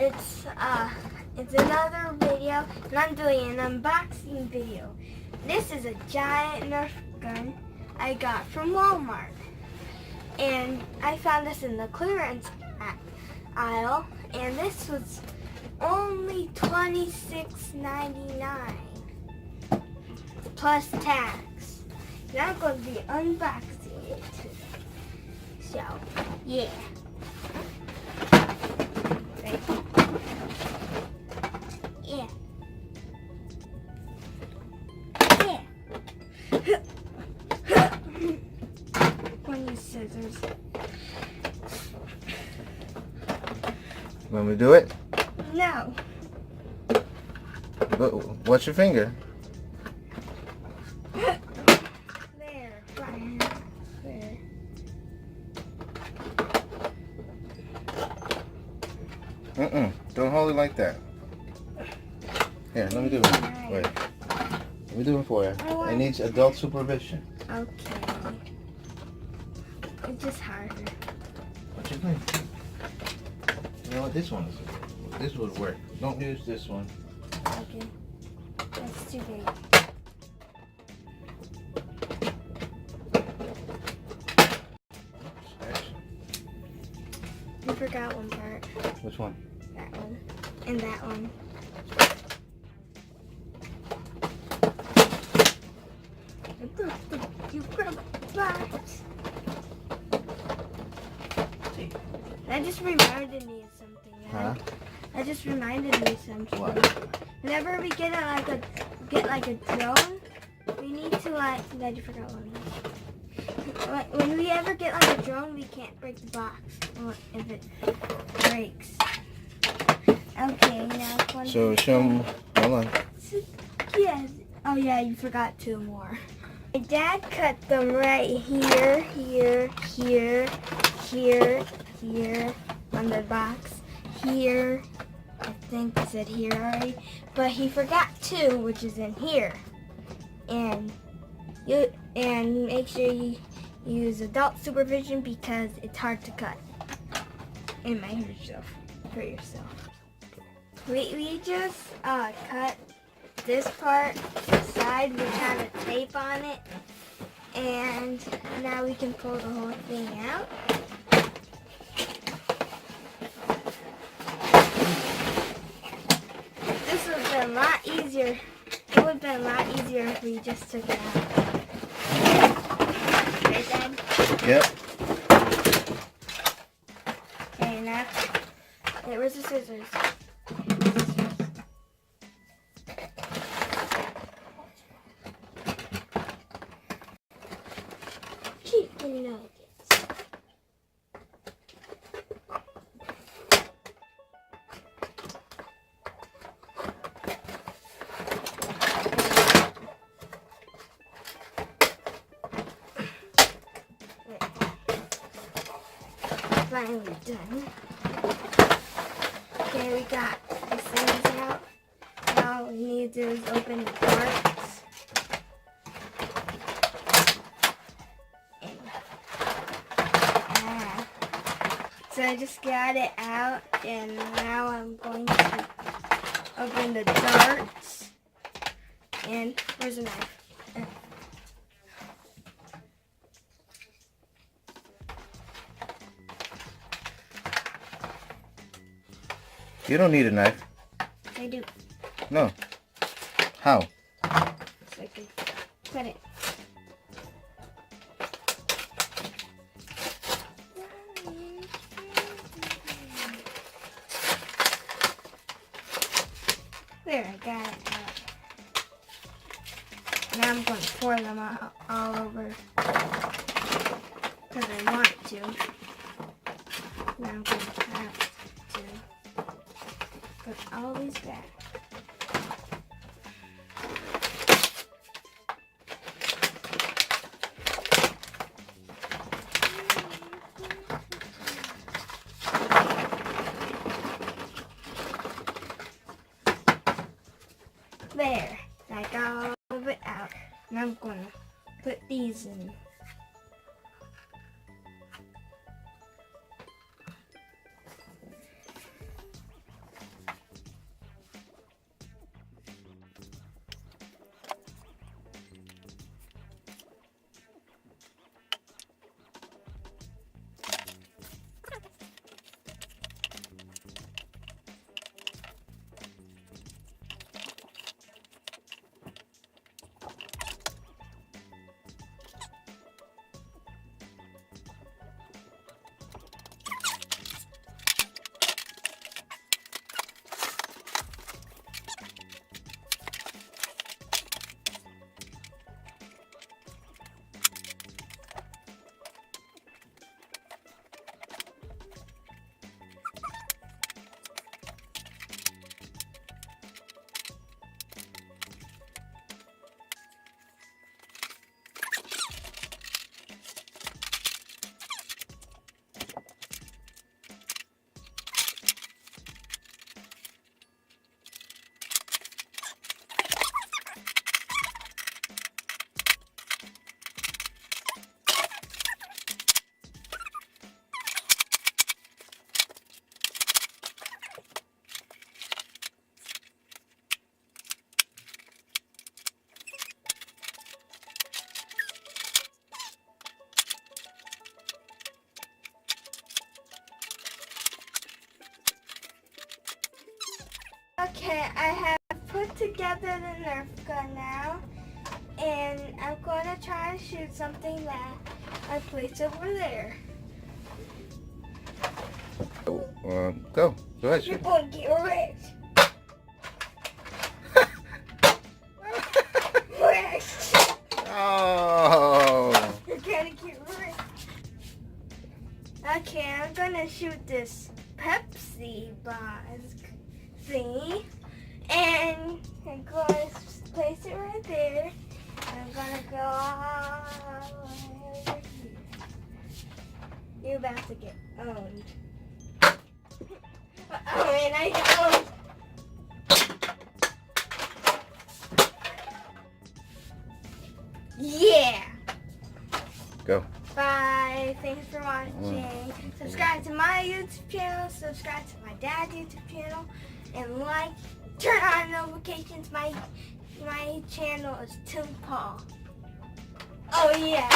it's another video, and I'm doing an unboxing video. This is a giant Nerf gun I got from Walmart, and I found this in the clearance aisle, and this was only $26.99 plus tax. Now I'm going to be unboxing it today. So, yeah. Right. Yeah. Yeah. One use scissors. Want me to do it? No. What's your finger? There. There. Don't hold it like that. Here, let me do it. Wait. Let me do it for you. It needs adult supervision. Okay. It's just harder. What you think? You know what? This would work. Don't use this one. Okay. That's too big. You forgot one part. Which one? That one. And that one. You grabbed the box. That just reminded me of something. Huh? That just reminded me of something. What? Whenever we get like a drone, we need to I just forgot one. When we ever get like a drone, we can't break the box if it breaks. Okay, now one. So show them. Hold on. Yes. Oh yeah, you forgot two more. My dad cut them right here, here, here, here, here on the box. Here, I think it said here already, but he forgot two, which is in here. And make sure you use adult supervision because it's hard to cut. It might hurt yourself. We just cut this part side, which had a tape on it, and now we can pull the whole thing out. This would have been a lot easier. It would have been a lot easier if we just took it out. Right, Dad? Yep. Okay, now, where's the scissors? Chicken nuggets. Finally done. Okay, we got the things out. All we need to do is open the parts. So I just got it out, and now I'm going to open the darts. And where's the knife? You don't need a knife. I do. No. How? So I can cut it. There, I got it out. Now I'm going to pour them all over because I want to. Now I'm going to have to put all these back. There, I got all of it out. And I'm going to put these in. Okay, I have put together the Nerf gun now, and I'm going to try to shoot something that I placed over there. Go ahead. You're Shoot. going to get rich. Rich. Oh. You're going to get rich. Okay, I'm going to shoot this Pepsi box thingy, and I'm going to place it right there. I'm going to go all over here. You're about to get owned. Oh, and I got owned. Yeah. Go. Bye. Thanks for watching. Subscribe to my YouTube channel. Subscribe to my dad's YouTube channel. And like, turn on notifications. My channel is Tim Paul. Oh yeah.